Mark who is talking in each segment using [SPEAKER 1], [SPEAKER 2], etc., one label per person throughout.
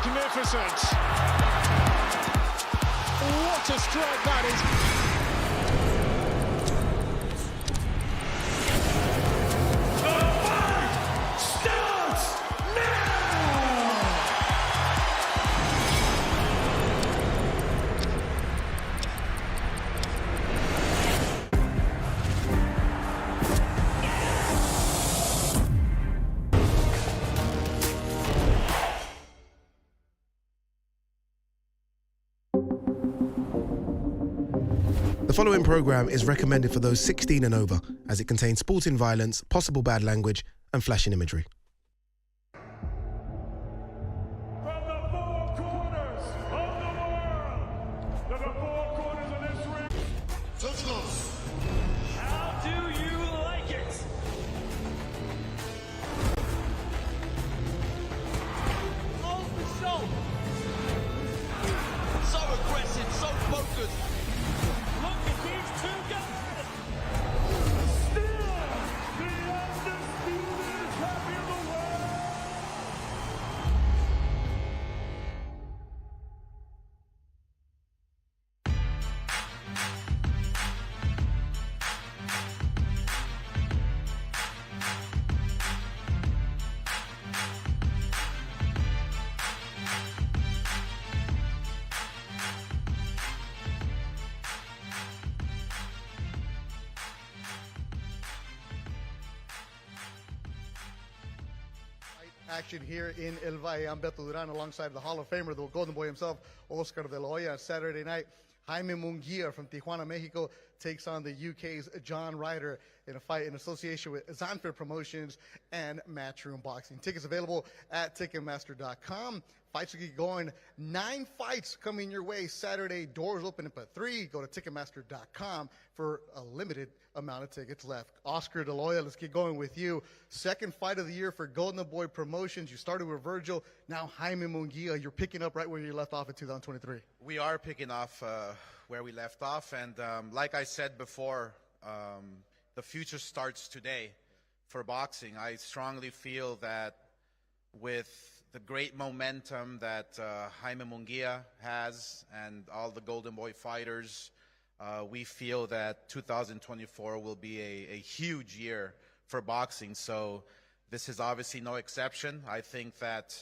[SPEAKER 1] Magnificent. What a strike that is. The fight starts now!
[SPEAKER 2] The following programme is recommended for those 16 and over, as it contains sporting violence, possible bad language, and flashing imagery.
[SPEAKER 3] From the four corners of the world, to the four corners of this ring. How do you like it?
[SPEAKER 4] Off the shoulder. So aggressive, so focused.
[SPEAKER 3] Look at these two guys. Still the undisputed champion of the world.
[SPEAKER 5] Action here in El Valle. I'm Beto Duran alongside the Hall of Famer, the Golden Boy himself, Oscar De La Hoya. Saturday night, Jaime Munguía from Tijuana, Mexico, takes on the UK's John Ryder in a fight in association with DAZN Promotions and Matchroom Boxing. Tickets available at Ticketmaster.com. Fights will get going. 9 fights coming your way Saturday. Doors open up at 3. Go to Ticketmaster.com for a limited amount of tickets left. Oscar De La Hoya, let's get going with you. Second fight of the year for Golden Boy Promotions. You started with Virgil. Now Jaime Munguía. You're picking up right where you left off in 2023.
[SPEAKER 6] We are picking off where we left off, and like I said before, the future starts today for boxing. I strongly feel that with the great momentum that Jaime Munguía has and all the Golden Boy fighters, we feel that 2024 will be a huge year for boxing. So this is obviously no exception. I think that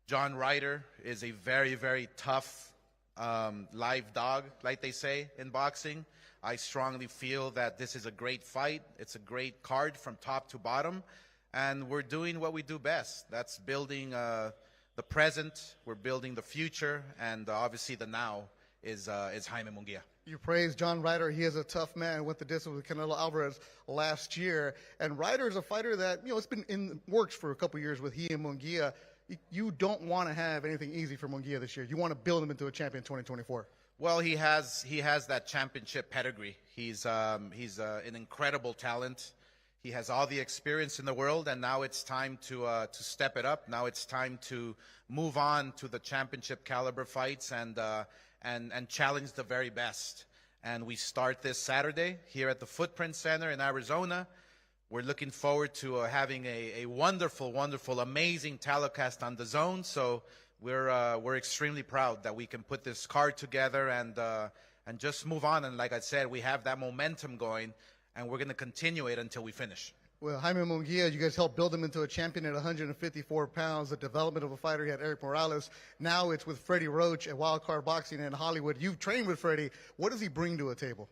[SPEAKER 6] John Ryder is a very, very tough live dog, like they say in boxing. I strongly feel that this is a great fight. It's a great card from top to bottom. And we're doing what we do best. That's building the present, we're building the future, and obviously the now is Jaime Munguía.
[SPEAKER 5] You praise John Ryder. He is a tough man. Went the distance with Canelo Alvarez last year. And Ryder is a fighter that, it's been in works for a couple years with he and Munguía. You don't want to have anything easy for Munguía this year. You want to build him into a champion 2024.
[SPEAKER 6] Well, he has that championship pedigree. He's an incredible talent. He has all the experience in the world, and now it's time to step it up. Now it's time to move on to the championship caliber fights and challenge the very best. And we start this Saturday here at the Footprint Center in Arizona. We're looking forward to having a wonderful, wonderful, amazing telecast on DAZN. So we're extremely proud that we can put this card together and just move on. And like I said, we have that momentum going, and we're going to continue it until we finish.
[SPEAKER 5] Well, Jaime Munguía, you guys helped build him into a champion at 154 pounds, the development of a fighter. He had Eric Morales. Now it's with Freddie Roach at Wild Card Boxing in Hollywood. You've trained with Freddie. What does he bring to a table?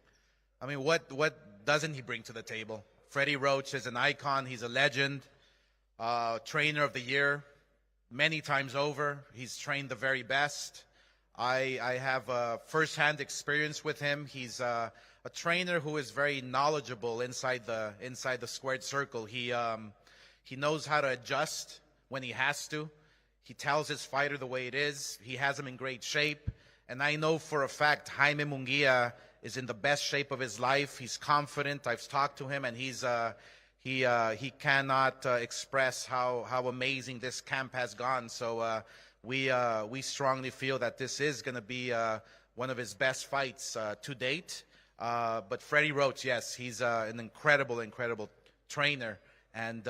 [SPEAKER 6] I mean, what doesn't he bring to the table? Freddie Roach is an icon. He's a legend, trainer of the year many times over. He's trained the very best. I have first-hand experience with him. He's a trainer who is very knowledgeable inside the squared circle. He knows how to adjust when he has to. He tells his fighter the way it is. He has him in great shape. And I know for a fact Jaime Munguía is in the best shape of his life. He's confident. I've talked to him, and he cannot express how amazing this camp has gone. So we strongly feel that this is going to be one of his best fights to date. But Freddie Roach, yes, he's an incredible trainer. And,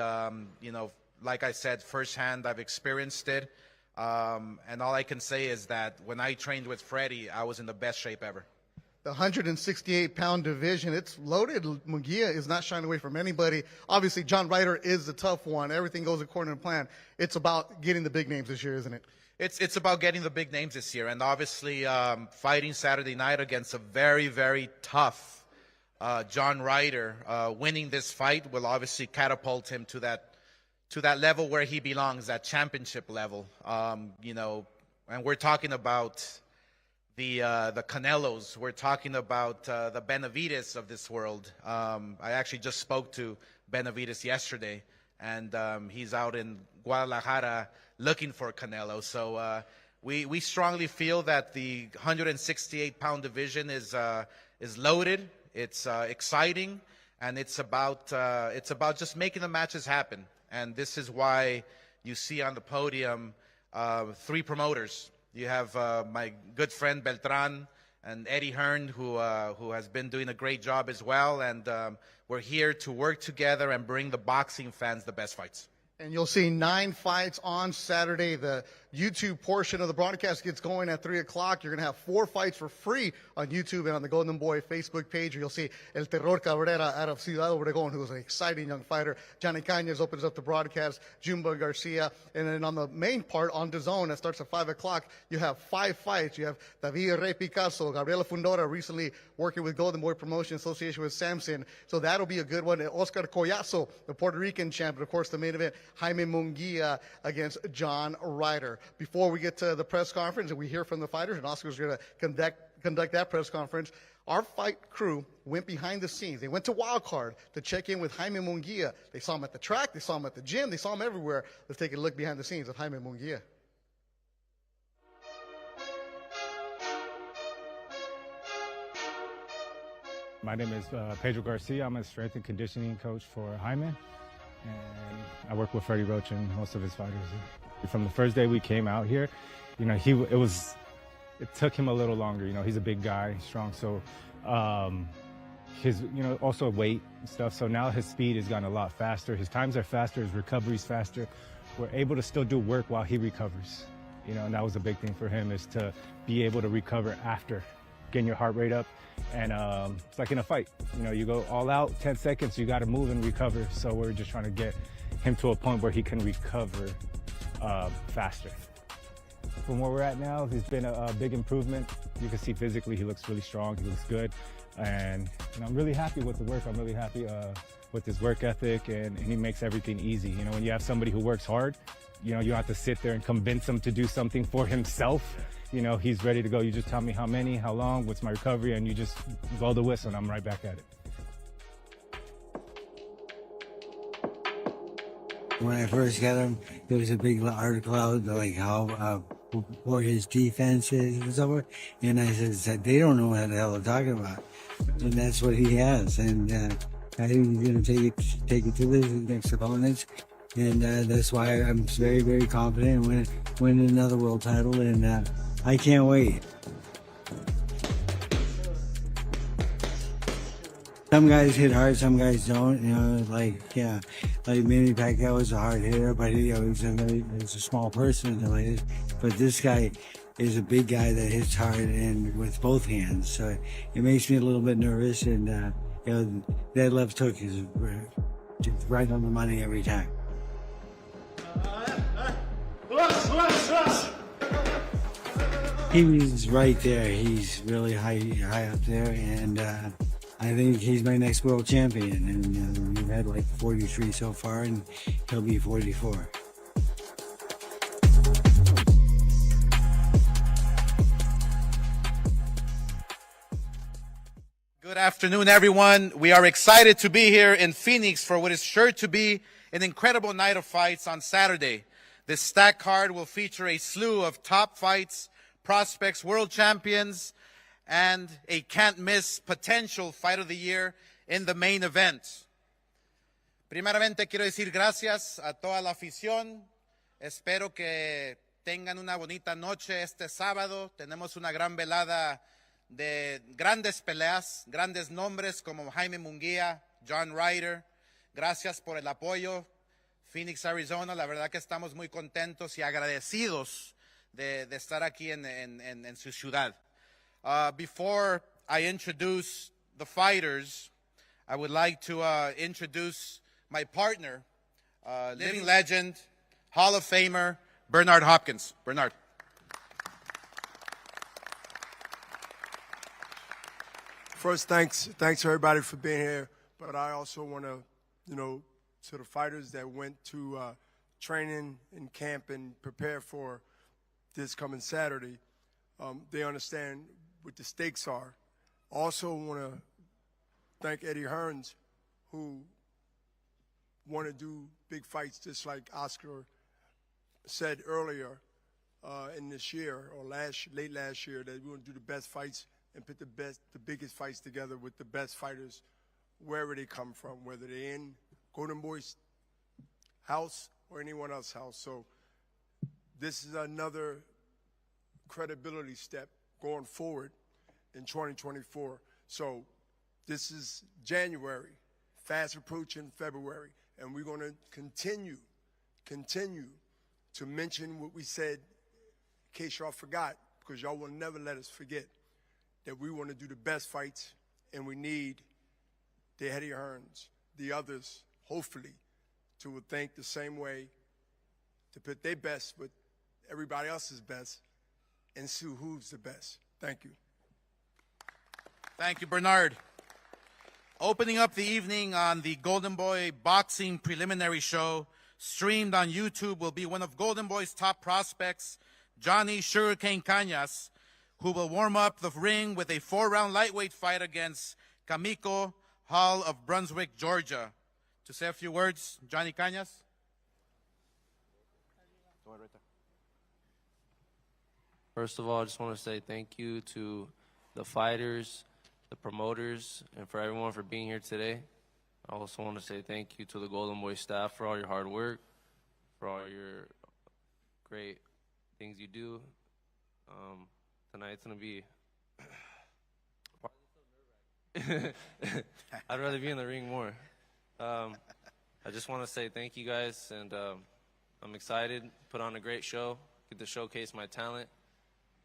[SPEAKER 6] like I said, firsthand, I've experienced it. And all I can say is that when I trained with Freddie, I was in the best shape ever.
[SPEAKER 5] The 168-pound division, it's loaded. Munguía is not shying away from anybody. Obviously, John Ryder is the tough one. Everything goes according to plan. It's about getting the big names this year, isn't it?
[SPEAKER 6] It's about getting the big names this year, and obviously fighting Saturday night against a very, very tough John Ryder. Winning this fight will obviously catapult him to that level where he belongs, that championship level. You know, and we're talking about the Canelos. We're talking about the Benavides of this world. I actually just spoke to Benavides yesterday, and he's out in Guadalajara looking for Canelo. So we strongly feel that the 168-pound division is loaded. It's exciting, and it's about just making the matches happen. And this is why you see on the podium 3 promoters. You have my good friend Beltran and Eddie Hearn, who has been doing a great job as well. And we're here to work together and bring the boxing fans the best fights.
[SPEAKER 5] And you'll see 9 fights on Saturday. The YouTube portion of the broadcast gets going at 3 o'clock. You're going to have 4 fights for free on YouTube and on the Golden Boy Facebook page. You'll see El Terror Cabrera out of Ciudad Obregón, who is an exciting young fighter. Johnny Cañas opens up the broadcast. Jumbo Garcia. And then on the main part, on DAZN, that starts at 5 o'clock, you have 5 fights. You have David Rey Picasso, Gabriela Fundora, recently working with Golden Boy Promotion Association with Samson. So that'll be a good one. And Oscar Collazo, the Puerto Rican champion, of course, the main event, Jaime Munguía against John Ryder. Before we get to the press conference and we hear from the fighters, and Oscar's going to conduct that press conference, our fight crew went behind the scenes. They went to Wildcard to check in with Jaime Munguía. They saw him at the track, they saw him at the gym, they saw him everywhere. Let's take a look behind the scenes of Jaime Munguía.
[SPEAKER 7] My name is Pedro Garcia. I'm a strength and conditioning coach for Jaime, and I work with Freddie Roach and most of his fighters. From the first day we came out here, you know, it took him a little longer. You know, he's a big guy, strong, so his, you know, also weight and stuff. So now his speed has gotten a lot faster. His times are faster. His recovery's faster. We're able to still do work while he recovers. You know, and that was a big thing for him, is to be able to recover after getting your heart rate up. And it's like in a fight, you know, you go all out, 10 seconds, you got to move and recover. So we're just trying to get him to a point where he can recover faster. From where we're at now, there's been a big improvement. You can see physically he looks really strong, he looks good. And I'm really happy with the work. I'm really happy with his work ethic, and he makes everything easy. You know, when you have somebody who works hard, you know, you don't have to sit there and convince him to do something for himself. You know, he's ready to go. You just tell me how many, how long, what's my recovery, and you just blow the whistle and I'm right back at it.
[SPEAKER 8] When I first got him, there was a big article out like how poor his defense is and so forth. And I said, they don't know what the hell they're talking about. And that's what he has. And I think he's going to take it to the next opponents. And that's why I'm very, very confident in winning another world title. And I can't wait. Some guys hit hard, some guys don't. You know, like Manny Pacquiao was a hard hitter, but he was a small person. But this guy is a big guy that hits hard and with both hands. So it makes me a little bit nervous. And you know, that left hook is right on the money every time. He's right there. He's really high up there, and I think he's my next world champion. And we've had like 43 so far, and he'll be 44.
[SPEAKER 6] Good afternoon, everyone. We are excited to be here in Phoenix for what is sure to be an incredible night of fights on Saturday. This stacked card will feature a slew of top fights, prospects, world champions, and a can't-miss potential fight of the year in the main event. Primeramente, quiero decir gracias a toda la afición. Espero que tengan una bonita noche este sábado. Tenemos una gran velada de grandes peleas, grandes nombres como Jaime Munguía, John Ryder. Gracias por el apoyo. Phoenix, Arizona. La verdad que estamos muy contentos y agradecidos de estar aquí en su ciudad. Before I introduce the fighters, I would like to introduce my partner, living legend, Hall of Famer, Bernard Hopkins. Bernard.
[SPEAKER 9] First, thanks everybody for being here. But I also want to, to the fighters that went to training and camp and prepare for this coming Saturday, they understand what the stakes are. Also want to thank Eddie Hearns, who want to do big fights just like Oscar said earlier in this year or late last year, that we want to do the best fights and put the biggest fights together with the best fighters wherever they come from, whether they're in Golden Boy's house or anyone else's house. So this is another credibility step going forward in 2024. So this is January, fast approaching February, and we're going to continue to mention what we said, in case y'all forgot, because y'all will never let us forget that we want to do the best fights, and we need the Eddie Hearns, the others, hopefully, to think the same way, to put their best with everybody else's best, and see who's the best. Thank you.
[SPEAKER 6] Thank you, Bernard. Opening up the evening on the Golden Boy Boxing Preliminary Show, streamed on YouTube, will be one of Golden Boy's top prospects, Johnny Sugarcane Cañas, who will warm up the ring with a 4-round lightweight fight against Kamiko Hall of Brunswick, Georgia. To say a few words, Johnny Cañas.
[SPEAKER 10] First of all, I just want to say thank you to the fighters, the promoters, and for everyone for being here today. I also want to say thank you to the Golden Boy staff for all your hard work, for all your great things you do. Tonight's going to be... I'd rather be in the ring more. I just want to say thank you guys, and I'm excited, put on a great show, get to showcase my talent.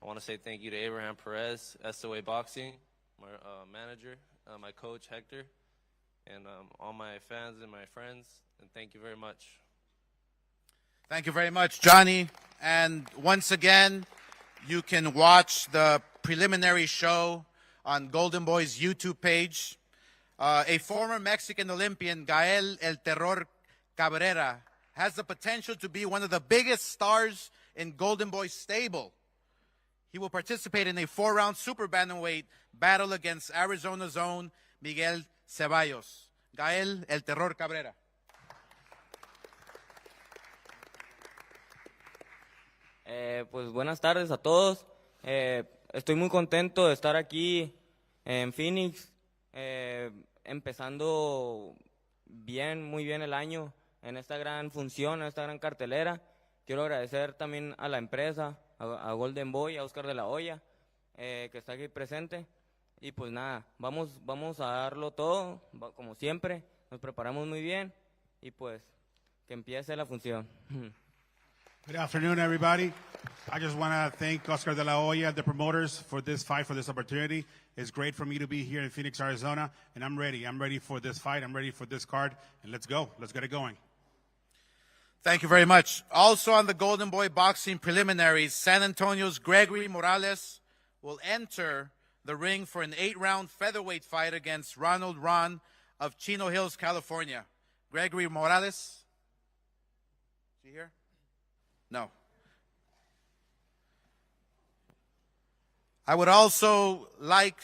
[SPEAKER 10] I want to say thank you to Abraham Perez, SOA Boxing, my manager, my coach, Hector, and all my fans and my friends, and thank you very much.
[SPEAKER 6] Thank you very much, Johnny. And once again, you can watch the preliminary show on Golden Boy's YouTube page. A former Mexican Olympian, Gael El Terror Cabrera, has the potential to be one of the biggest stars in Golden Boy's stable. He will participate in a 4-round super bantamweight battle against Arizona's own Miguel Ceballos. Gael El Terror Cabrera.
[SPEAKER 11] Pues buenas tardes a todos. Estoy muy contento de estar aquí en Phoenix, empezando muy bien el año en esta gran función, en esta gran cartelera. Quiero agradecer también a la empresa, a Golden Boy, a Oscar de la Hoya, que está aquí presente. Y pues nada, vamos a darlo todo, como siempre. Nos preparamos muy bien y pues que empiece la función.
[SPEAKER 3] Good afternoon, everybody. I just want to thank Oscar de la Hoya, the promoters, for this fight, for this opportunity. It's great for me to be here in Phoenix, Arizona, and I'm ready. I'm ready for this fight. I'm ready for this card, and let's go. Let's get it going.
[SPEAKER 6] Thank you very much. Also on the Golden Boy Boxing Preliminaries, San Antonio's Gregory Morales will enter the ring for an 8-round featherweight fight against Ronald Ron of Chino Hills, California. Gregory Morales. Is he here? No. I would also like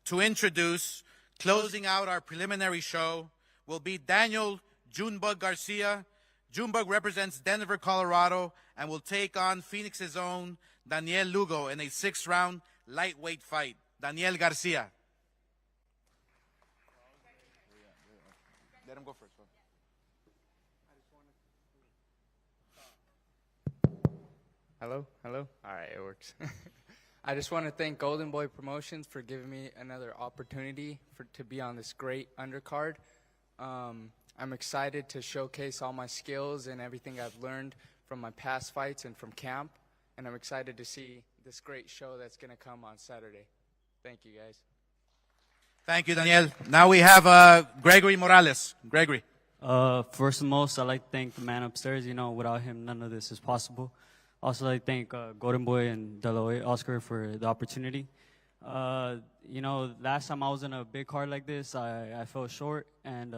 [SPEAKER 6] to introduce, closing out our preliminary show, will be Daniel Junebug Garcia. Junebug represents Denver, Colorado, and will take on Phoenix's own Daniel Lugo in a 6-round lightweight fight. Daniel Garcia. Let him go first.
[SPEAKER 12] Hello? All right, it works. I just want to thank Golden Boy Promotions for giving me another opportunity to be on this great undercard. I'm excited to showcase all my skills and everything I've learned from my past fights and from camp. And I'm excited to see this great show that's going to come on Saturday. Thank you, guys.
[SPEAKER 6] Thank you, Daniel. Now we have Gregory Morales. Gregory.
[SPEAKER 13] First and most, I'd like to thank the man upstairs. You know, without him, none of this is possible. Also, I'd like to thank Golden Boy and De La Hoya, Oscar, for the opportunity. You know, last time I was in a big card like this, I fell short. And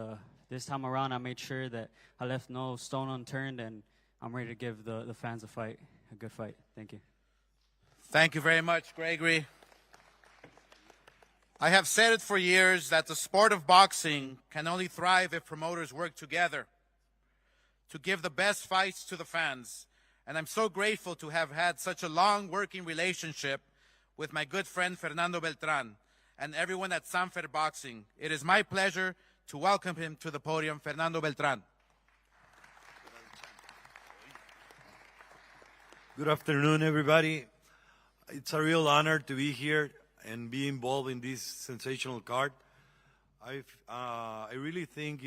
[SPEAKER 13] this time around, I made sure that I left no stone unturned. And I'm ready to give the fans a good fight. Thank you.
[SPEAKER 6] Thank you very much, Gregory. I have said it for years that the sport of boxing can only thrive if promoters work together to give the best fights to the fans. And I'm so grateful to have had such a long working relationship with my good friend Fernando Beltran and everyone at Sanfer Boxing. It is my pleasure to welcome him to the podium. Fernando Beltran.
[SPEAKER 14] Good afternoon, everybody. It's a real honor to be here and be involved in this sensational card. I really think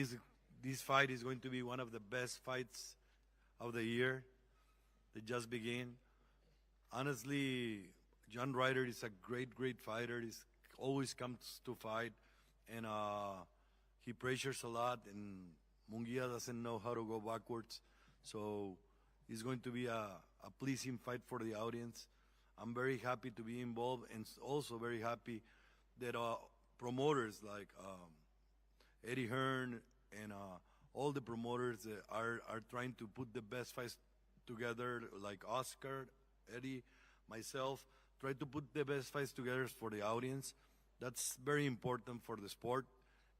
[SPEAKER 14] this fight is going to be one of the best fights of the year that just began. Honestly, John Ryder is a great fighter. He always comes to fight, and he pressures a lot, and Munguía doesn't know how to go backwards. So it's going to be a pleasing fight for the audience. I'm very happy to be involved, and also very happy that promoters like Eddie Hearn and all the promoters are trying to put the best fights together, like Oscar, Eddie, myself, try to put the best fights together for the audience. That's very important for the sport,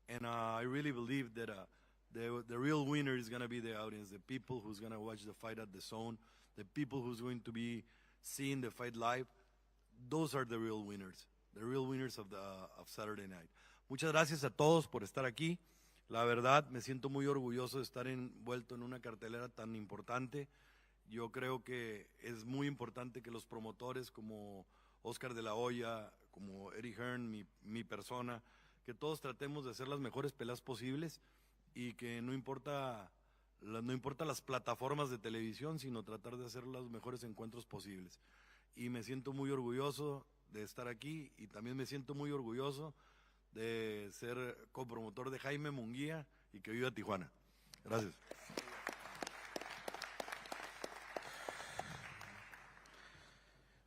[SPEAKER 14] and I really believe that the real winner is going to be the audience, the people who's going to watch the fight at the DAZN, the people who's going to be seeing the fight live. Those are the real winners of Saturday night. Muchas gracias a todos por estar aquí. La verdad, me siento muy orgulloso de estar envuelto en una cartelera tan importante. Yo creo que es muy importante que los promotores como Oscar de la Hoya, como Eddie Hearn, mi persona, que todos tratemos de hacer las mejores peleas posibles y que no importa las plataformas de televisión, sino tratar de hacer los mejores encuentros posibles. Y me siento muy orgulloso de estar aquí y también me siento muy orgulloso de ser copromotor de Jaime Munguía y que viva Tijuana. Gracias.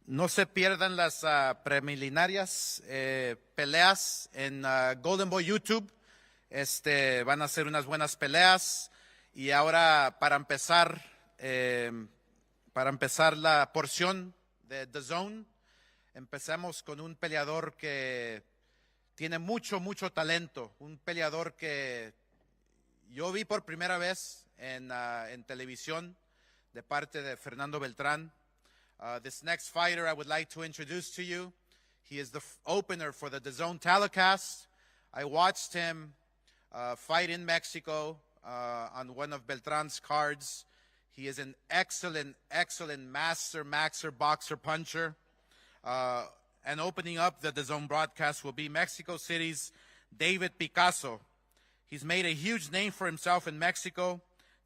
[SPEAKER 6] No se pierdan las preliminarias peleas en Golden Boy YouTube. Van a ser unas buenas peleas. Y ahora, para empezar la porción de DAZN, empezamos con un peleador que tiene mucho talento. Un peleador que yo vi por primera vez en televisión de parte de Fernando Beltrán. This next fighter I would like to introduce to you. He is the opener for the DAZN telecast. I watched him fight in Mexico on one of Beltran's cards. He is an excellent maxer, boxer, puncher. And opening up the DAZN broadcast will be Mexico City's David Picasso. He's made a huge name for himself in Mexico.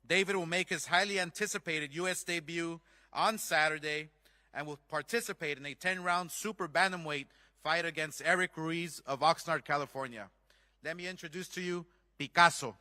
[SPEAKER 6] David will make his highly anticipated U.S. debut on Saturday and will participate in a 10-round super bantamweight fight against Eric Ruiz of Oxnard, California. Let me introduce to you Picasso.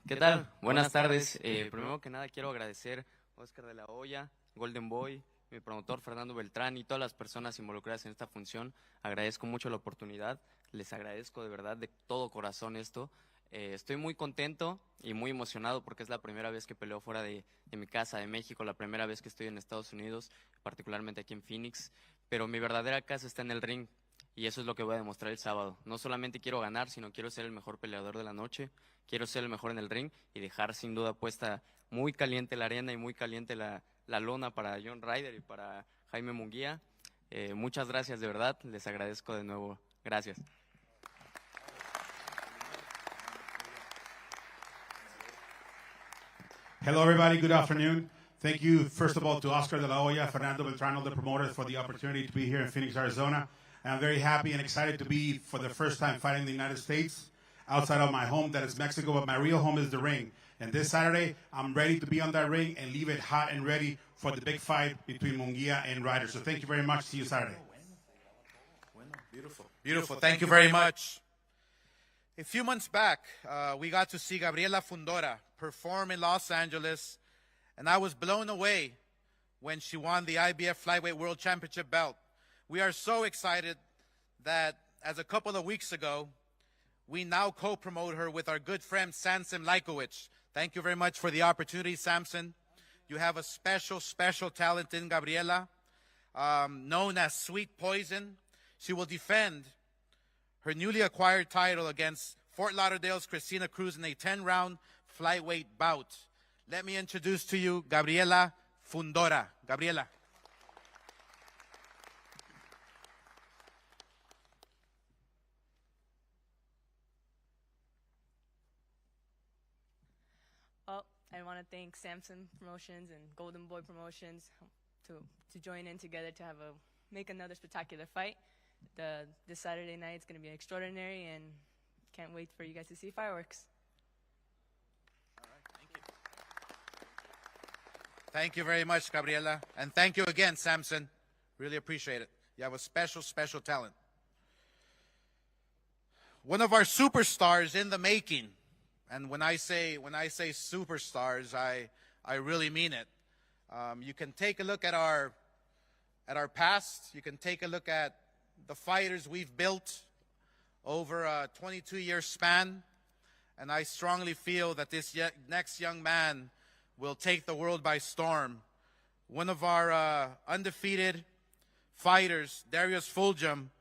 [SPEAKER 11] ¿Qué tal? Buenas tardes. Primero que nada quiero agradecer a Oscar de la Hoya, Golden Boy, mi promotor Fernando Beltrán y todas las personas involucradas en esta función. Agradezco mucho la oportunidad, les agradezco de verdad de todo corazón esto. Estoy muy contento y muy emocionado porque es la primera vez que peleo fuera de mi casa, de México, la primera vez que estoy en Estados Unidos, particularmente aquí en Phoenix, pero mi verdadera casa está en el ring y eso es lo que voy a demostrar el sábado. No solamente quiero ganar, sino quiero ser el mejor peleador de la noche, quiero ser el mejor en el ring y dejar sin duda puesta muy caliente la arena y muy caliente la lona para John Ryder y para Jaime Munguía. Muchas gracias de verdad, les agradezco de nuevo. Gracias.
[SPEAKER 3] Hello, everybody. Good afternoon. Thank you, first of all, to Oscar de la Hoya, Fernando Beltrano, the promoters, for the opportunity to be here in Phoenix, Arizona. And I'm very happy and excited to be, for the first time, fighting in the United States, outside of my home, that is Mexico, but my real home is the ring. And this Saturday, I'm ready to be on that ring and leave it hot and ready for the big fight between Munguía and Ryder. So thank you very much. See you Saturday.
[SPEAKER 6] Beautiful. Beautiful. Thank you very much. A few months back, we got to see Gabriela Fundora perform in Los Angeles, and I was blown away when she won the IBF Flyweight World Championship belt. We are so excited that, as a couple of weeks ago, we now co-promote her with our good friend Samson Lajkovic. Thank you very much for the opportunity, Samson. You have a special, special talent in Gabriela, known as Sweet Poison. She will defend her newly acquired title against Fort Lauderdale's Christina Cruz in a 10-round flyweight bout. Let me introduce to you Gabriela Fundora. Gabriela.
[SPEAKER 15] Well, I want to thank Samson Promotions and Golden Boy Promotions to join in together to make another spectacular fight. This Saturday night is going to be extraordinary, and can't wait for you guys to see fireworks.
[SPEAKER 6] All right, thank you. Thank you very much, Gabriela. And thank you again, Samson. Really appreciate it. You have a special, special talent. One of our superstars in the making. And when I say superstars, I really mean it. You can take a look at our past. You can take a look at the fighters we've built over a 22-year span, and I strongly feel that this next young man will take the world by storm. One of our undefeated fighters, Darius Fulgham,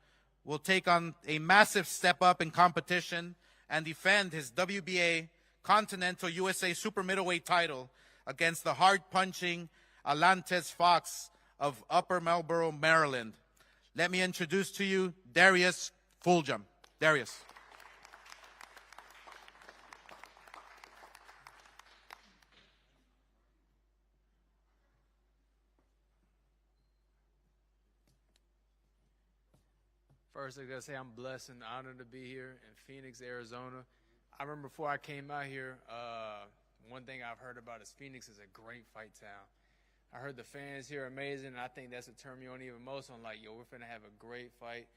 [SPEAKER 6] will take on a massive step up in competition and defend his WBA Continental USA Super Middleweight title against the hard-punching Alantes Fox of Upper Marlboro, Maryland. Let me introduce to you Darius Fulgham. Darius.
[SPEAKER 16] First, I gotta say I'm blessed and honored to be here in Phoenix, Arizona. I remember before I came out here, one thing I've heard about is Phoenix is a great fight town. I heard the fans here are amazing, and I think that's what turned me on even most. I'm like, yo, we're finna have a great fight.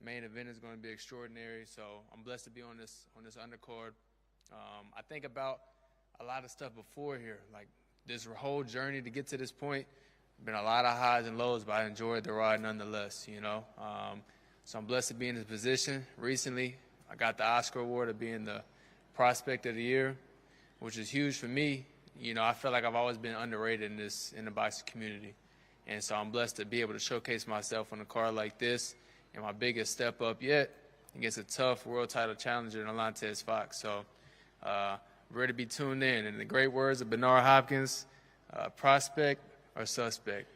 [SPEAKER 16] Main event is going to be extraordinary, so I'm blessed to be on this undercard. I think about a lot of stuff before here, like this whole journey to get to this point. Been a lot of highs and lows, but I enjoyed the ride nonetheless, you know. So I'm blessed to be in this position. Recently, I got the Oscar Award of being the Prospect of the Year, which is huge for me. You know, I feel like I've always been underrated in the boxing community. And so I'm blessed to be able to showcase myself on a card like this, and my biggest step up yet against a tough world title challenger in Alantes Fox. So ready to be tuned in. In the great words of Bernard Hopkins, prospect or suspect.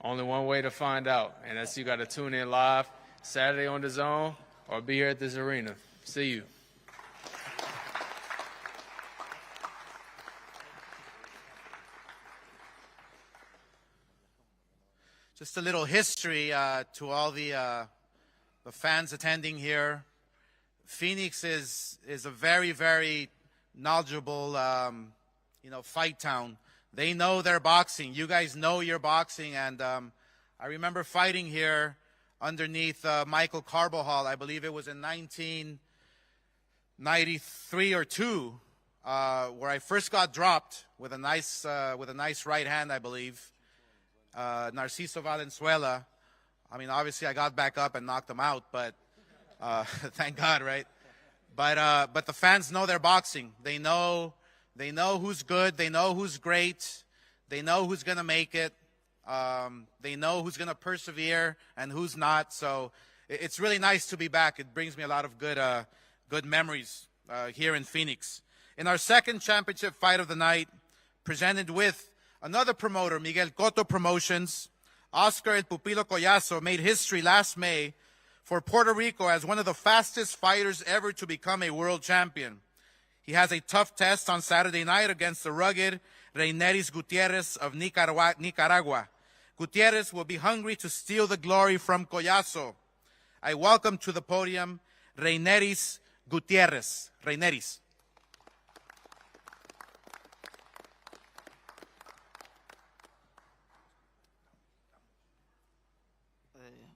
[SPEAKER 16] Only one way to find out, and that's you got to tune in live Saturday on DAZN or be here at this arena. See you.
[SPEAKER 6] Just a little history to all the fans attending here. Phoenix is a very, very knowledgeable, fight town. They know their boxing. You guys know your boxing, and I remember fighting here underneath Michael Carbajal. I believe it was in 1993 or 2, where I first got dropped with a nice right hand, I believe. Narciso Valenzuela. I mean, obviously I got back up and knocked him out, but thank God, right? But the fans know their boxing. They know who's good. They know who's great. They know who's gonna make it. They know who's gonna persevere and who's not. So it's really nice to be back. It brings me a lot of good memories here in Phoenix. In our second championship fight of the night, presented with another promoter, Miguel Cotto Promotions, Oscar El Pupilo Collazo made history last May for Puerto Rico as one of the fastest fighters ever to become a world champion. He has a tough test on Saturday night against the rugged Reineris Gutierrez of Nicaragua. Gutierrez will be hungry to steal the glory from Collazo. I welcome to the podium Reineris Gutierrez. Reineris.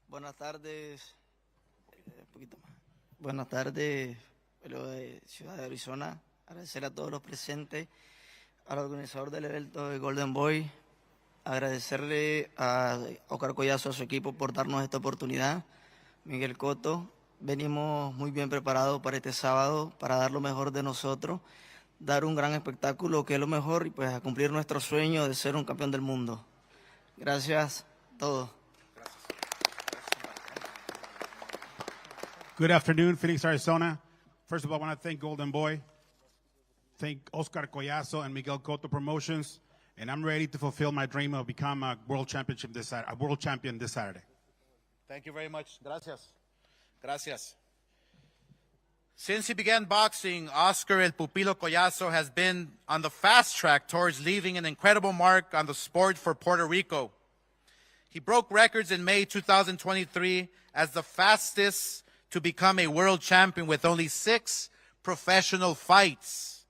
[SPEAKER 17] Buenas tardes. Poquito más. Buenas tardes, pueblo de Ciudad de Arizona. Agradecer a todos los presentes, al organizador del evento de Golden Boy. Agradecerle a Oscar Collazo, a su equipo, por darnos esta oportunidad. Miguel Cotto, venimos muy bien preparados para este sábado, para dar lo mejor de nosotros, dar un gran espectáculo, que es lo mejor, y pues a cumplir nuestro sueño de ser un campeón del mundo. Gracias a todos.
[SPEAKER 3] Good afternoon, Phoenix, Arizona. First of all, I want to thank Golden Boy, thank Oscar Collazo and Miguel Cotto Promotions, and I'm ready to fulfill my dream of become a world champion this Saturday.
[SPEAKER 6] Thank you very much. Gracias. Gracias. Since he began boxing, Oscar El Pupilo Collazo has been on the fast track towards leaving an incredible mark on the sport for Puerto Rico. He broke records in May 2023 as the fastest to become a world champion with only 6 professional fights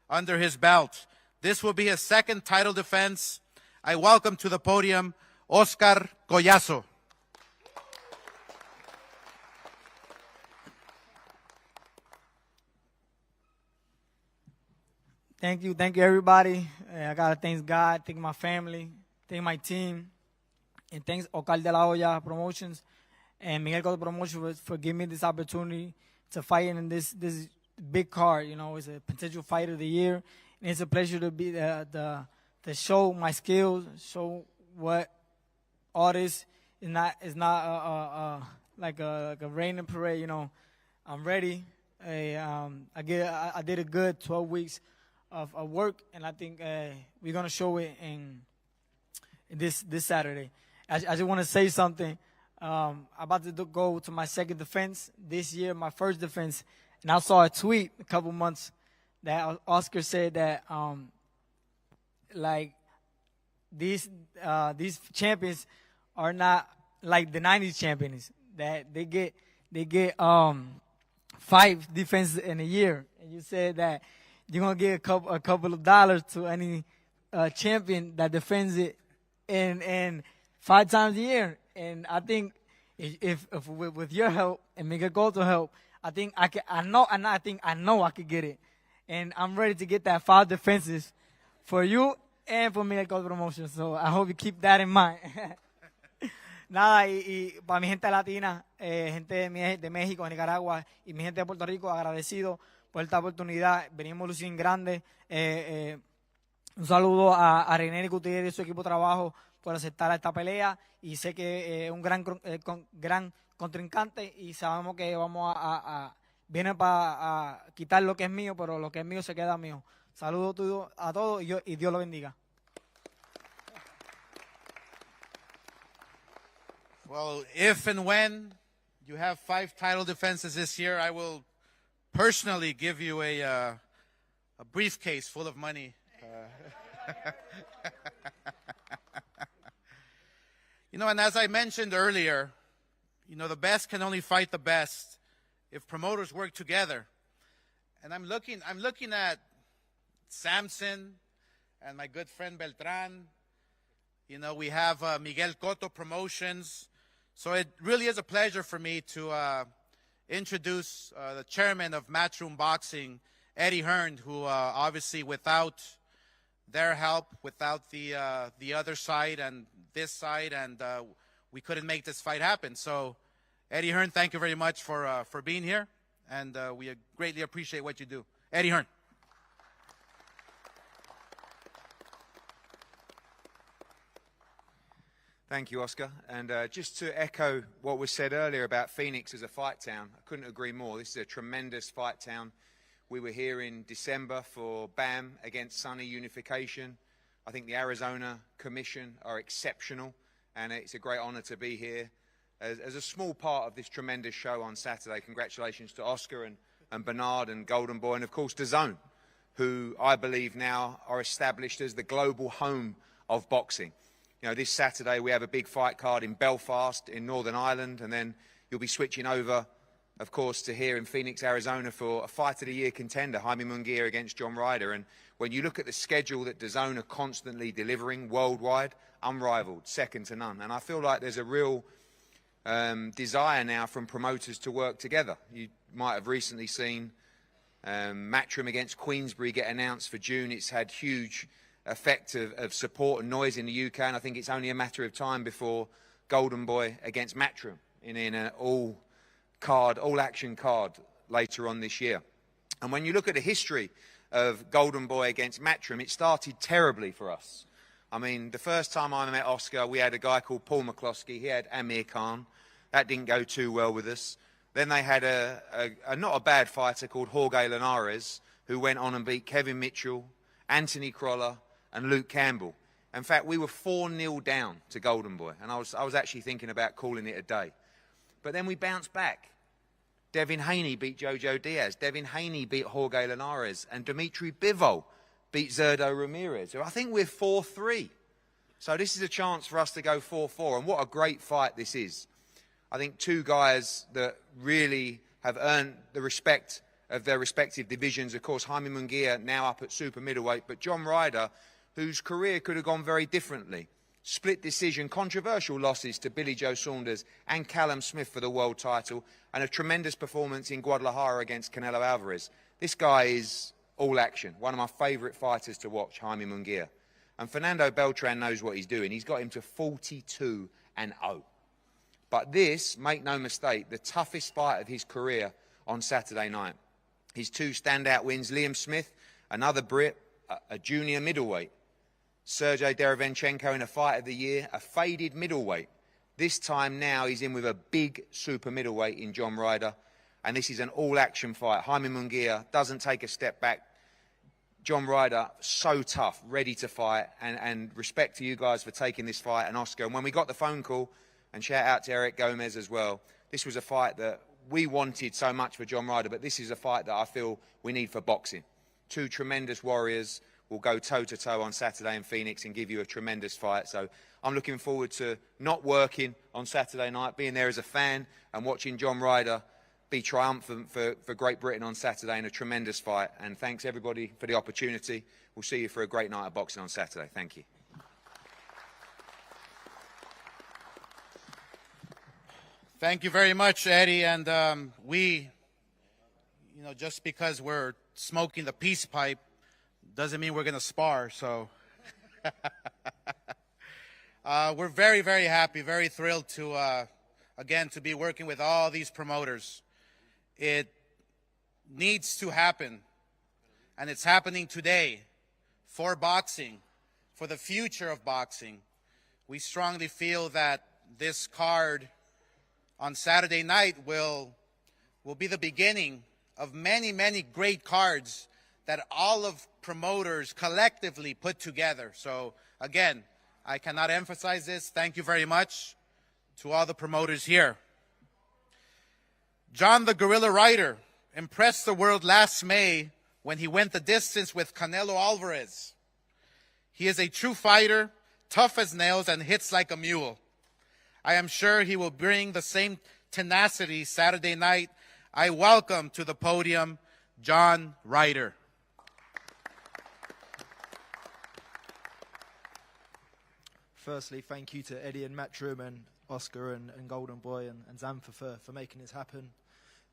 [SPEAKER 6] under his belt. This will be his second title defense. I welcome to the podium Oscar Collazo.
[SPEAKER 18] Thank you everybody. I gotta thank God, thank my family, thank my team, and thanks Oscar de la Hoya Promotions and Miguel Cotto Promotions for giving me this opportunity to fight in this big card. You know, it's a potential fight of the year, and it's a pleasure to be to show my skills, show what all this is not like a raining parade. You know, I'm ready. I did a good 12 weeks of work, and I think we're gonna show it in this Saturday. I just want to say something. I'm about to go to my second defense this year, my first defense, and I saw a tweet a couple months that Oscar said that like these champions are not like the '90s champions, that they get 5 defenses in a year, and you said that you're gonna give a couple of dollars to any champion that defends it in 5 times a year. And I think if with your help and Miguel Cotto help, I know I could get it. And I'm ready to get that 5 defenses for you and for Miguel Cotto Promotions. So I hope you keep that in mind. Nada, y para mi gente latina, gente de México, de Nicaragua y mi gente de Puerto Rico, agradecido por esta oportunidad. Venimos luciendo grande. Un saludo a René Gutiérrez y su equipo de trabajo por aceptar esta pelea, y sé que es un gran contrincante, y sabemos que viene para quitar lo que es mío, pero lo que es mío se queda mío. Saludos a todos y Dios lo bendiga.
[SPEAKER 6] Well, if and when you have 5 title defenses this year, I will personally give you a briefcase full of money. You know, and as I mentioned earlier, you know, the best can only fight the best if promoters work together. And I'm looking at Samson and my good friend Beltran. You know, we have Miguel Cotto Promotions. So it really is a pleasure for me to introduce the chairman of Matchroom Boxing, Eddie Hearn, who obviously without their help, without the other side and this side, and we couldn't make this fight happen. So, Eddie Hearn, thank you very much for being here, and we greatly appreciate what you do. Eddie Hearn.
[SPEAKER 19] Thank you, Oscar. And just to echo what was said earlier about Phoenix as a fight town, I couldn't agree more. This is a tremendous fight town. We were here in December for BAM against Sunny Unification. I think the Arizona Commission are exceptional, and it's a great honor to be here as a small part of this tremendous show on Saturday. Congratulations to Oscar and Bernard and Golden Boy, and of course DAZN who I believe now are established as the global home of boxing. You know, this Saturday we have a big fight card in Belfast in Northern Ireland, and then you'll be switching over, of course, to here in Phoenix, Arizona for a Fight of the Year contender, Jaime Munguía against John Ryder. And when you look at the schedule that DAZN are constantly delivering worldwide, unrivaled, second to none. And I feel like there's a real desire now from promoters to work together. You might have recently seen Matchroom against Queensberry get announced for June. It's had huge effect of support and noise in the UK, and I think it's only a matter of time before Golden Boy against Matchroom in an all-action card later on this year. And when you look at the history of Golden Boy against Matchroom, it started terribly for us. I mean, the first time I met Oscar, we had a guy called Paul McCloskey. He had Amir Khan. That didn't go too well with us. Then they had a not a bad fighter called Jorge Linares, who went on and beat Kevin Mitchell, Anthony Crolla, and Luke Campbell. In fact, we were 4-0 down to Golden Boy, and I was actually thinking about calling it a day. But then we bounced back. Devin Haney beat Jojo Diaz. Devin Haney beat Jorge Linares. And Dimitri Bivol beat Zurdo Ramirez. So I think we're 4-3. So this is a chance for us to go 4-4. And what a great fight this is. I think two guys that really have earned the respect of their respective divisions. Of course, Jaime Munguía now up at super middleweight. But John Ryder, whose career could have gone very differently. Split decision, controversial losses to Billy Joe Saunders and Callum Smith for the world title, and a tremendous performance in Guadalajara against Canelo Alvarez. This guy is all action. One of my favourite fighters to watch, Jaime Munguía. And Fernando Beltran knows what he's doing. He's got him to 42-0. But this, make no mistake, the toughest fight of his career on Saturday night. His two standout wins, Liam Smith, another Brit, a junior middleweight. Sergey Derevenchenko in a Fight of the Year, a faded middleweight. This time now he's in with a big super middleweight in John Ryder. And this is an all-action fight. Jaime Munguía doesn't take a step back. John Ryder, so tough, ready to fight. And respect to you guys for taking this fight, and Oscar. And when we got the phone call, and shout out to Eric Gomez as well, this was a fight that we wanted so much for John Ryder, but this is a fight that I feel we need for boxing. Two tremendous warriors will go toe-to-toe on Saturday in Phoenix and give you a tremendous fight. So I'm looking forward to not working on Saturday night, being there as a fan and watching John Ryder be triumphant for Great Britain on Saturday in a tremendous fight. And thanks, everybody, for the opportunity. We'll see you for a great night of boxing on Saturday. Thank you.
[SPEAKER 3] Thank you very much, Eddie. And just because we're smoking the peace pipe doesn't mean we're going to spar. So we're very, very happy, very thrilled to, again, to be working with all these promoters. It needs to happen, and it's happening today for boxing, for the future of boxing. We strongly feel that this card on Saturday night will be the beginning of many, many great cards that all of promoters collectively put together. So again, I cannot emphasize this. Thank you very much to all the promoters here. John the Gorilla Ryder impressed the world last May when he went the distance with Canelo Alvarez. He is a true fighter, tough as nails, and hits like a mule. I am sure he will bring the same tenacity Saturday night. I welcome to the podium John Ryder.
[SPEAKER 20] Firstly, thank you to Eddie and Matchroom and Oscar and Golden Boy and Zamfa for making this happen.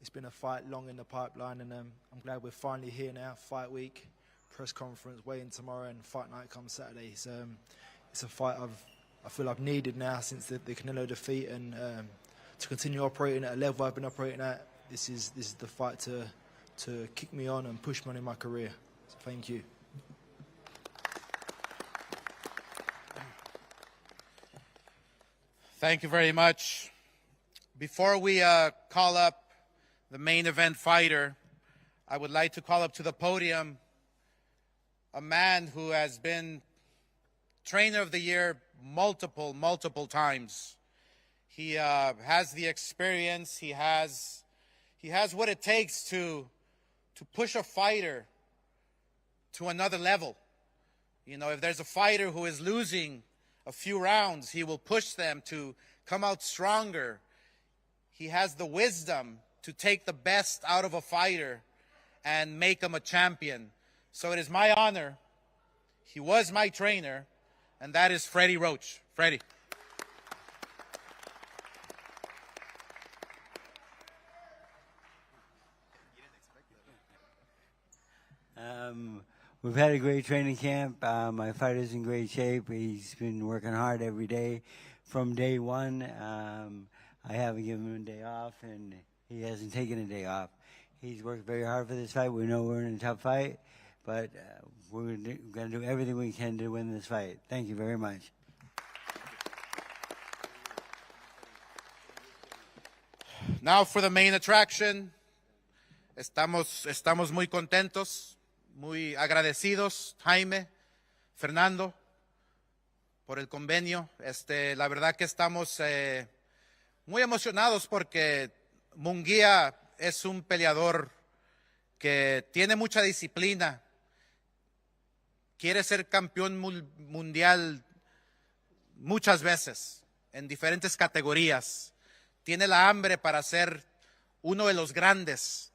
[SPEAKER 20] It's been a fight long in the pipeline, and I'm glad we're finally here now. Fight week, press conference, weigh-in tomorrow, and fight night comes Saturday. So it's a fight I feel I've needed now since the Canelo defeat, and to continue operating at a level I've been operating at. This is the fight to kick me on and push me on in my career. So thank you.
[SPEAKER 3] Thank you very much. Before we call up the main event fighter, I would like to call up to the podium a man who has been Trainer of the Year multiple times. He has the experience. He has what it takes to push a fighter
[SPEAKER 6] to another level. You know, if there's a fighter who is losing a few rounds, he will push them to come out stronger. He has the wisdom to take the best out of a fighter and make him a champion. So it is my honor. He was my trainer, and that is Freddie Roach. Freddie.
[SPEAKER 8] We've had a great training camp. My fighter's in great shape. He's been working hard every day from day one. I haven't given him a day off, and he hasn't taken a day off. He's worked very hard for this fight. We know we're in a tough fight, but we're going to do everything we can to win this fight. Thank you very much.
[SPEAKER 6] Now for the main attraction. Estamos muy contentos, muy agradecidos, Jaime, Fernando, por el convenio. La verdad que estamos muy emocionados porque Munguía es un peleador que tiene mucha disciplina, quiere ser campeón mundial muchas veces, en diferentes categorías. Tiene la hambre para ser uno de los grandes,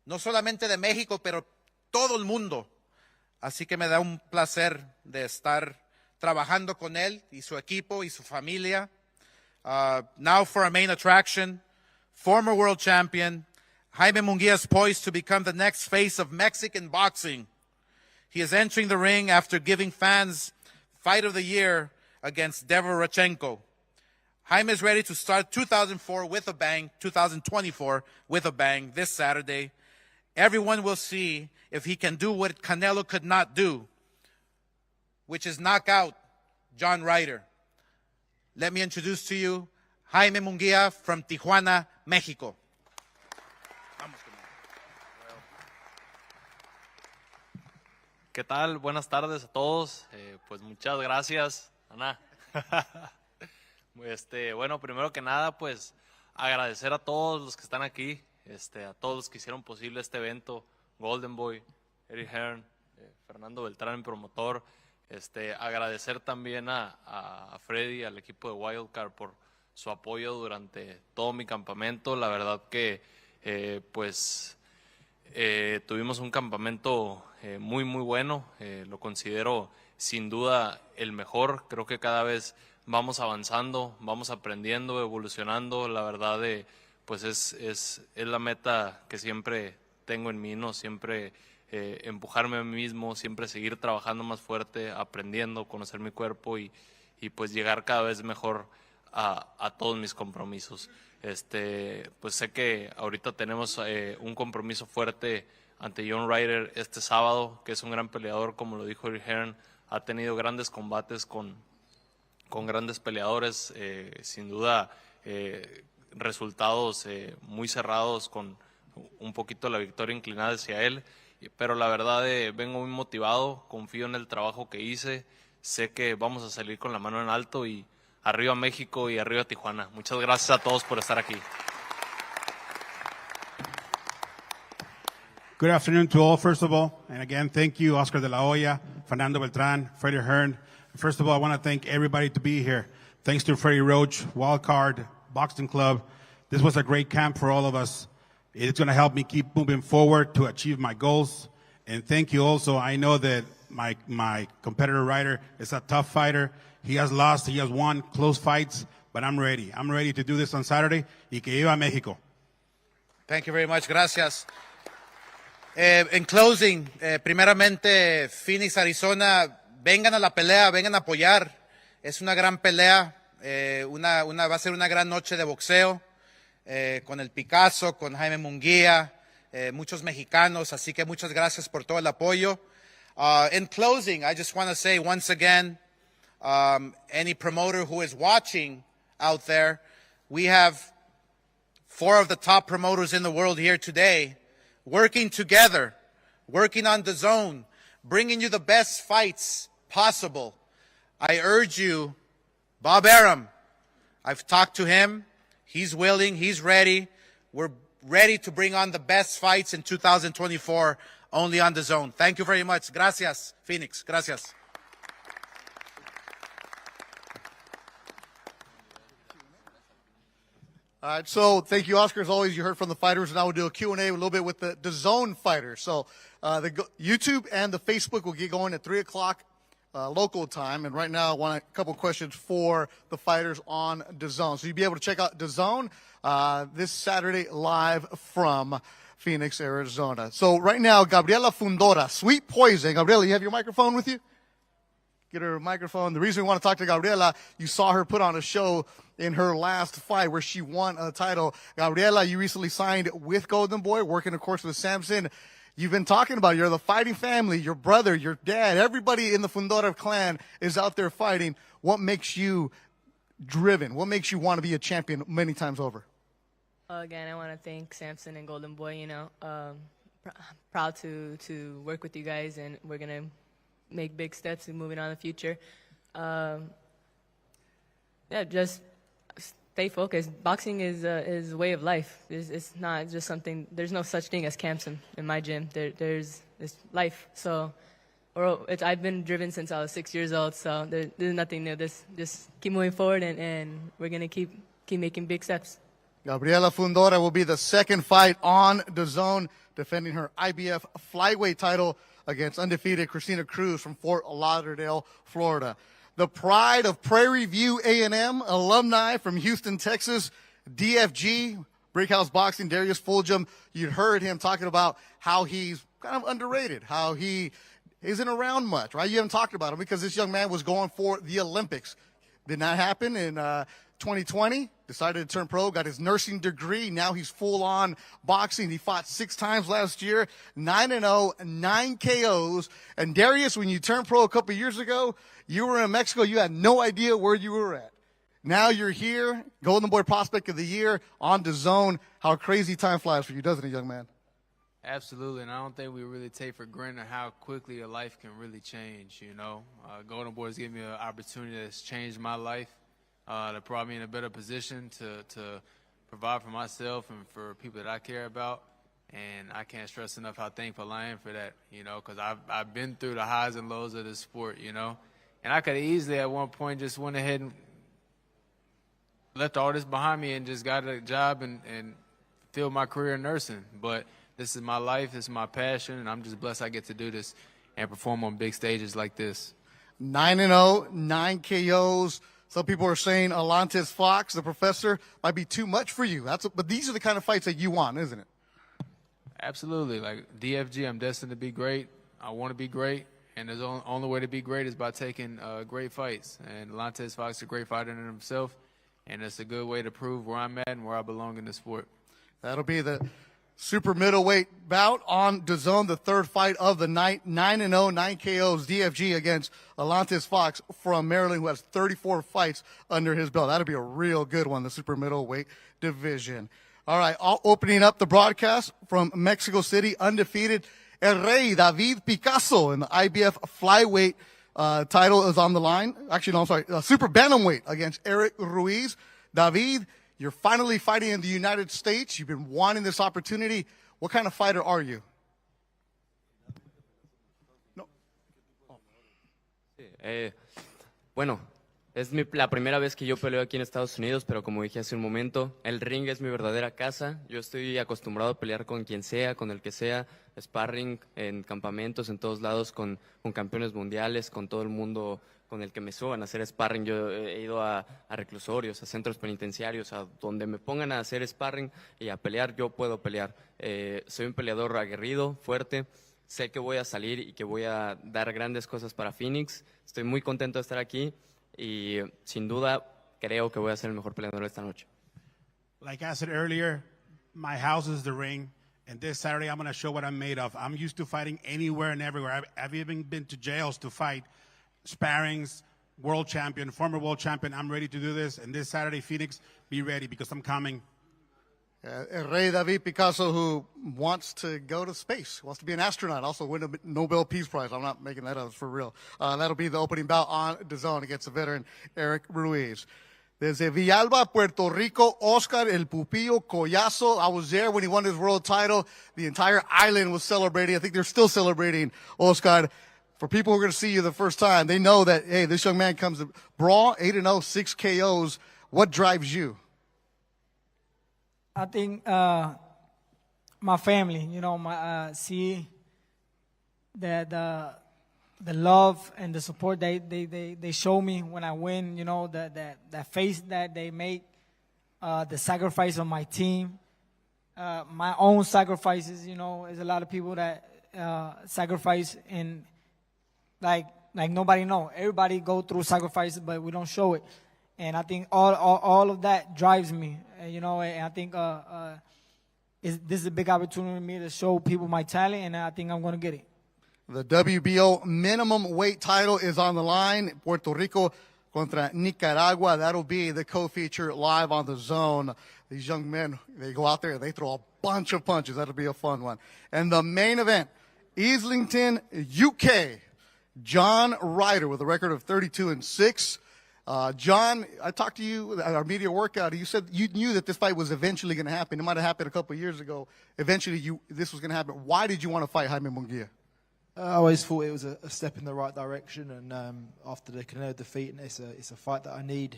[SPEAKER 6] no solamente de México, pero todo el mundo. Así que me da un placer de estar trabajando con él y su equipo y su familia. Now for our main attraction, former world champion, Jaime Munguía is poised to become the next face of Mexican boxing. He is entering the ring after giving fans Fight of the Year against Devorachenko. Jaime is ready to start 2024 with a bang, 2024 with a bang this Saturday. Everyone will see if he can do what Canelo could not do, which is knock out John Ryder. Let me introduce to you Jaime Munguía from Tijuana, Mexico.
[SPEAKER 10] ¿Qué tal? Buenas tardes a todos. Pues muchas gracias, Ana. Bueno, primero que nada, pues agradecer a todos los que están aquí, a todos los que hicieron posible este evento, Golden Boy, Eddie Hearn, Fernando Beltrán, el promotor. Agradecer también a Freddy, al equipo de Wildcard por su apoyo durante todo mi campamento. La verdad que tuvimos un campamento muy bueno, lo considero sin duda el mejor. Creo que cada vez vamos avanzando, vamos aprendiendo, evolucionando. La verdad pues es la meta que siempre tengo en mí, ¿no? Siempre empujarme a mí mismo, siempre seguir trabajando más fuerte, aprendiendo, conocer mi cuerpo y pues llegar cada vez mejor a todos mis compromisos. Pues sé que ahorita tenemos un compromiso fuerte ante John Ryder este sábado, que es un gran peleador, como lo dijo Eddie Hearn, ha tenido grandes combates con grandes peleadores, sin duda resultados muy cerrados, con un poquito la victoria inclinada hacia él, pero la verdad vengo muy motivado, confío en el trabajo que hice, sé que vamos a salir con la mano en alto y arriba México y arriba Tijuana. Muchas gracias a todos por estar aquí.
[SPEAKER 3] Good afternoon to all, first of all. And again, thank you, Oscar de la Hoya, Fernando Beltrán, Freddie Hearn. First of all, I want to thank everybody to be here. Thanks to Freddie Roach, Wildcard, Boxing Club. This was a great camp for all of us. It's going to help me keep moving forward to achieve my goals. And thank you also. I know that my competitor Ryder is a tough fighter. He has lost, he has won close fights, but I'm ready. I'm ready to do this on Saturday. Y que viva México.
[SPEAKER 6] Thank you very much. Gracias. En closing, primeramente, Phoenix, Arizona, vengan a la pelea, vengan a apoyar. Es una gran pelea, va a ser una gran noche de boxeo, con el Picasso, con Jaime Munguía, muchos mexicanos, así que muchas gracias por todo el apoyo. In closing, I just want to say once again, any promoter who is watching out there, we have 4 of the top promoters in the world here today, working together, working on DAZN, bringing you the best fights possible. I urge you, Bob Arum, I've talked to him, he's willing, he's ready. We're ready to bring on the best fights in 2024 only on DAZN. Thank you very much. Gracias, Phoenix. Gracias.
[SPEAKER 5] All right, so thank you, Oscar. As always, you heard from the fighters. Now we'll do a Q&A a little bit with the DAZN fighters. So the YouTube and the Facebook will get going at 3 o'clock local time. And right now I want a couple questions for the fighters on DAZN. So you'll be able to check out DAZN this Saturday live from Phoenix, Arizona. So right now, Gabriela Fundora, Sweet Poison. Gabriela, you have your microphone with you? Get her a microphone. The reason we want to talk to Gabriela, you saw her put on a show in her last fight where she won a title. Gabriela, you recently signed with Golden Boy, working, of course, with Samson. You've been talking about you're the fighting family, your brother, your dad, everybody in the Fundora clan is out there fighting. What makes you driven? What makes you want to be a champion many times over?
[SPEAKER 15] Again, I want to thank Samson and Golden Boy. You know, proud to work with you guys, and we're gonna make big steps in moving on in the future. Yeah, just stay focused. Boxing is a way of life. It's not just something. There's no such thing as camps in my gym. There's life. So, I've been driven since I was 6 years old. So there's nothing new. Just keep moving forward, and we're gonna keep making big steps.
[SPEAKER 5] Gabriela Fundora will be the second fight on DAZN, defending her IBF flyweight title against undefeated Christina Cruz from Fort Lauderdale, Florida. The pride of Prairie View A&M, alumni from Houston, Texas, DFG, Brickhouse Boxing, Darius Fulgham. You heard him talking about how he's kind of underrated, how he isn't around much, right? You haven't talked about him because this young man was going for the Olympics. Did not happen in 2020. Decided to turn pro, got his nursing degree. Now he's full-on boxing. He fought 6 times last year, 9-0, 9 KOs. And Darius, when you turned pro a couple years ago, you were in Mexico. You had no idea where you were at. Now you're here, Golden Boy Prospect of the Year on DAZN. How crazy time flies for you, doesn't it, young man?
[SPEAKER 16] Absolutely, and I don't think we really take for granted how quickly a life can really change, you know. Golden Boy's given me an opportunity that's changed my life. That brought me in a better position to provide for myself and for people that I care about. And I can't stress enough how thankful I am for that, you know, because I've been through the highs and lows of this sport, you know. And I could easily at one point just went ahead and left all this behind me and just got a job and filled my career in nursing. But this is my life, this is my passion, and I'm just blessed I get to do this and perform on big stages like this.
[SPEAKER 5] 9-0, 9 KOs. Some people are saying Alantes Fox, the professor, might be too much for you. But these are the kind of fights that you want, isn't it?
[SPEAKER 16] Absolutely. Like DFG, I'm destined to be great. I want to be great. And the only way to be great is by taking great fights. And Alantes Fox is a great fighter in himself. And it's a good way to prove where I'm at and where I belong in the sport.
[SPEAKER 5] That'll be the super middleweight bout on DAZN, the third fight of the night. 9-0, 9 KOs, DFG against Alantes Fox from Maryland, who has 34 fights under his belt. That'll be a real good one, the super middleweight division. All right, opening up the broadcast from Mexico City, undefeated, El Rey David Picasso in the IBF flyweight title is on the line. Actually, no, I'm sorry, super bantamweight against Eric Ruiz. David, you're finally fighting in the United States. You've been wanting this opportunity. What kind of fighter are you?
[SPEAKER 11] No. Bueno, es la primera vez que yo peleo aquí en Estados Unidos, pero como dije hace un momento, el ring es mi verdadera casa. Yo estoy acostumbrado a pelear con quien sea, con el que sea, sparring en campamentos, en todos lados, con campeones mundiales, con todo el mundo con el que me suban a hacer sparring. Yo he ido a reclusorios, a centros penitenciarios, a donde me pongan a hacer sparring y a pelear, yo puedo pelear. Soy un peleador aguerrido, fuerte. Sé que voy a salir y que voy a dar grandes cosas para Phoenix. Estoy muy contento de estar aquí y sin duda creo que voy a ser el mejor peleador esta noche.
[SPEAKER 3] Like I said earlier, my house is the ring. And this Saturday, I'm going to show what I'm made of. I'm used to fighting anywhere and everywhere. I've even been to jails to fight. Sparrings, world champion, former world champion. I'm ready to do this. And this Saturday, Phoenix, be ready because I'm coming.
[SPEAKER 5] El Rey David Picasso, who wants to go to space, wants to be an astronaut, also win a Nobel Peace Prize. I'm not making that up, it's for real. That'll be the opening bout on DAZN against the veteran Eric Ruiz. Desde Villalba, Puerto Rico, Oscar El Pupillo Collazo. I was there when he won his world title. The entire island was celebrating. I think they're still celebrating, Oscar. For people who are going to see you the first time, they know that, hey, this young man comes to Brawl, 8-0, 6 KOs. What drives you?
[SPEAKER 18] I think my family, you know, see that the love and the support they show me when I win, you know, that face that they make, the sacrifice of my team, my own sacrifices, you know, there's a lot of people that sacrifice in like nobody know. Everybody go through sacrifices, but we don't show it. And I think all of that drives me, you know, and I think this is a big opportunity for me to show people my talent, and I think I'm going to get it.
[SPEAKER 5] The WBO minimum weight title is on the line. Puerto Rico contra Nicaragua. That'll be the co-feature live on the DAZN. These young men, they go out there, they throw a bunch of punches. That'll be a fun one. And the main event, Islington, UK. John Ryder with a record of 32-6. John, I talked to you at our media workout. You said you knew that this fight was eventually going to happen. It might have happened a couple of years ago. Eventually, this was going to happen. Why did you want to fight Jaime Munguía?
[SPEAKER 20] I always thought it was a step in the right direction, and after the Canelo defeat, it's a fight that I need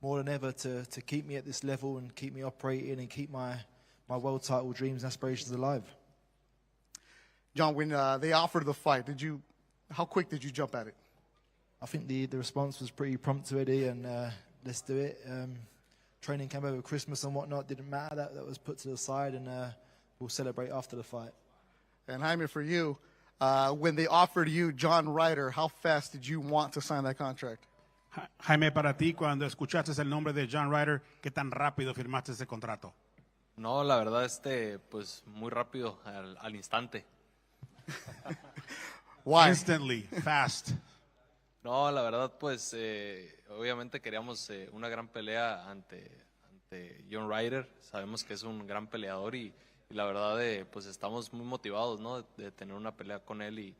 [SPEAKER 20] more than ever to keep me at this level and keep me operating and keep my world title dreams and aspirations alive.
[SPEAKER 5] John, when they offered the fight, how quick did you jump at it?
[SPEAKER 20] I think the response was pretty prompt to Eddie, and let's do it. Training came over Christmas and whatnot, didn't matter. That was put to the side, and we'll celebrate after the fight.
[SPEAKER 5] And Jaime, for you, when they offered you John Ryder, how fast did you want to sign that contract?
[SPEAKER 3] Jaime, para ti, cuando escuchaste el nombre de John Ryder, ¿qué tan rápido firmaste ese contrato?
[SPEAKER 10] No, la verdad, pues muy rápido, al instante.
[SPEAKER 5] Why?
[SPEAKER 3] Instantly, fast.
[SPEAKER 10] No, la verdad, pues obviamente queríamos una gran pelea ante John Ryder. Sabemos que es un gran peleador y la verdad, pues estamos muy motivados, ¿no? De tener una pelea con él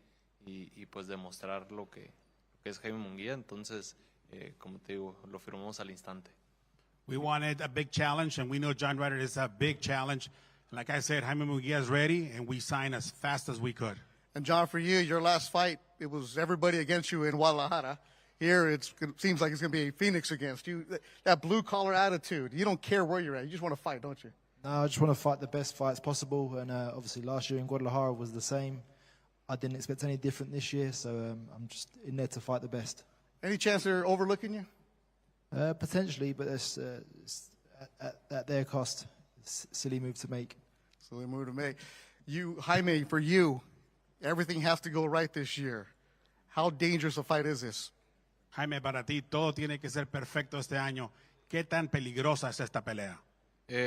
[SPEAKER 10] y pues demostrar lo que es Jaime Munguía. Entonces, como te digo, lo firmamos al instante.
[SPEAKER 3] We wanted a big challenge, and we know John Ryder is a big challenge. Like I said, Jaime Munguía is ready, and we signed as fast as we could.
[SPEAKER 5] And John, for you, your last fight, it was everybody against you in Guadalajara. Here, it seems like it's going to be Phoenix against you. That blue-collar attitude, you don't care where you're at. You just want to fight, don't you?
[SPEAKER 20] No, I just want to fight the best fights possible, and obviously last year in Guadalajara was the same. I didn't expect any different this year, so I'm just in there to fight the best.
[SPEAKER 5] Any chance they're overlooking you?
[SPEAKER 20] Potentially, but it's at their cost. It's a silly move to make.
[SPEAKER 5] Silly move to make. You, Jaime, for you, everything has to go right this year. How dangerous a fight is this?
[SPEAKER 3] Jaime, para ti, todo tiene que ser perfecto este año. ¿Qué tan peligrosa es esta pelea?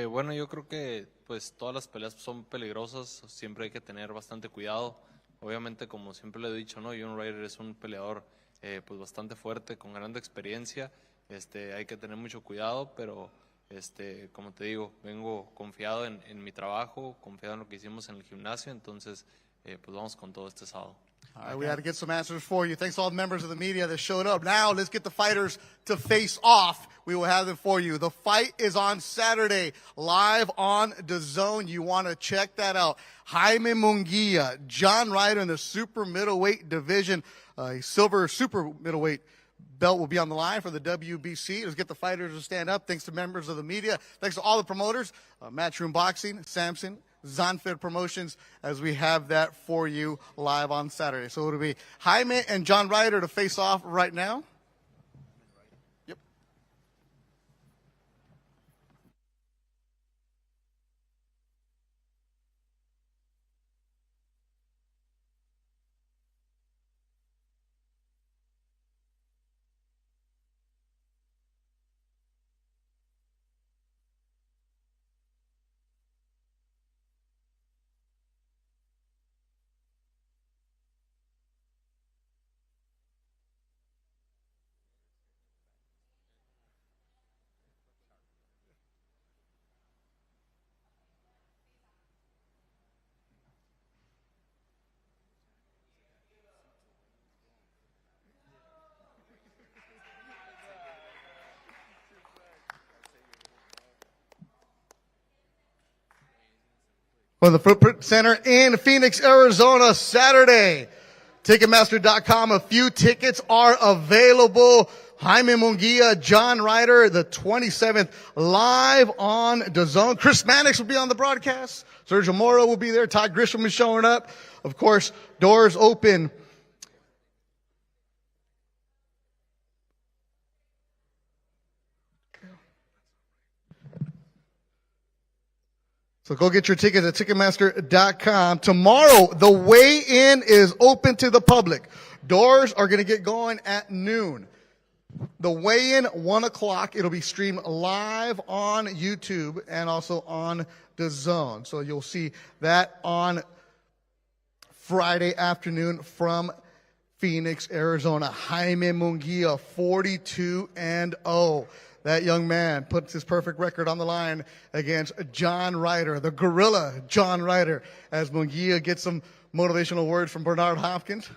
[SPEAKER 10] Bueno, yo creo que pues todas las peleas son peligrosas. Siempre hay que tener bastante cuidado. Obviamente, como siempre le he dicho, ¿no? John Ryder es un peleador pues bastante fuerte, con gran experiencia. Hay que tener mucho cuidado, pero como te digo, vengo confiado en mi trabajo, confiado en lo que hicimos en el gimnasio, entonces pues vamos con todo este sábado.
[SPEAKER 5] All right, we had to get some answers for you. Thanks to all the members of the media that showed up. Now let's get the fighters to face off. We will have them for you. The fight is on Saturday, live on DAZN. You want to check that out. Jaime Munguía, John Ryder in the super middleweight division. Silver super middleweight belt will be on the line for the WBC. Let's get the fighters to stand up. Thanks to members of the media. Thanks to all the promoters, Matchroom Boxing, Samson, Zonfed Promotions, as we have that for you live on Saturday. So it'll be Jaime and John Ryder to face off right now. Yep. from the Footprint Center in Phoenix, Arizona, Saturday. Ticketmaster.com. A few tickets are available. Jaime Munguía, John Ryder, the 27th, live on DAZN. Chris Mannix will be on the broadcast. Sergio Moro will be there. Todd Grisham is showing up. Of course, doors open. So go get your tickets at Ticketmaster.com. Tomorrow, the weigh-in is open to the public. Doors are going to get going at noon. The weigh-in, 1 o'clock. It'll be streamed live on YouTube and also on DAZN. So you'll see that on Friday afternoon from Phoenix, Arizona. Jaime Munguía, 42-0. That young man puts his perfect record on the line against John Ryder, the gorilla John Ryder, as Munguía gets some motivational words from Bernard Hopkins,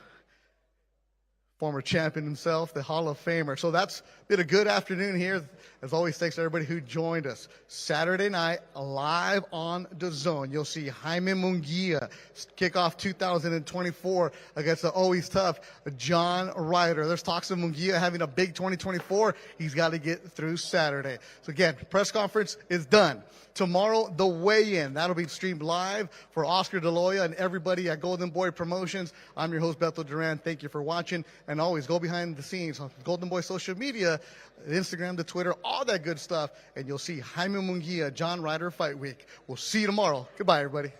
[SPEAKER 5] former champion himself, the Hall of Famer. So that's been a good afternoon here. As always, thanks to everybody who joined us. Saturday night, live on DAZN. You'll see Jaime Munguía kick off 2024 against the always tough John Ryder. There's talks of Munguía having a big 2024. He's got to get through Saturday. So again, press conference is done. Tomorrow, the weigh-in. That'll be streamed live for Oscar De La Hoya and everybody at Golden Boy Promotions. I'm your host, Beto Duran. Thank you for watching. And always go behind the scenes on Golden Boy social media, Instagram, to Twitter, all that good stuff. And you'll see Jaime Munguía, John Ryder Fight Week. We'll see you tomorrow. Goodbye, everybody.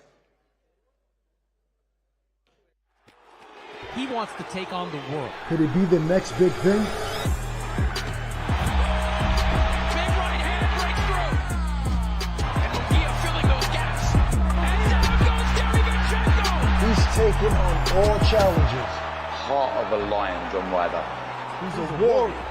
[SPEAKER 21] He wants to take on the world.
[SPEAKER 22] Could it be the next big thing?
[SPEAKER 21] He's
[SPEAKER 22] taking on all challenges.
[SPEAKER 23] Heart of a lion, John Ryder.
[SPEAKER 22] He's a warrior.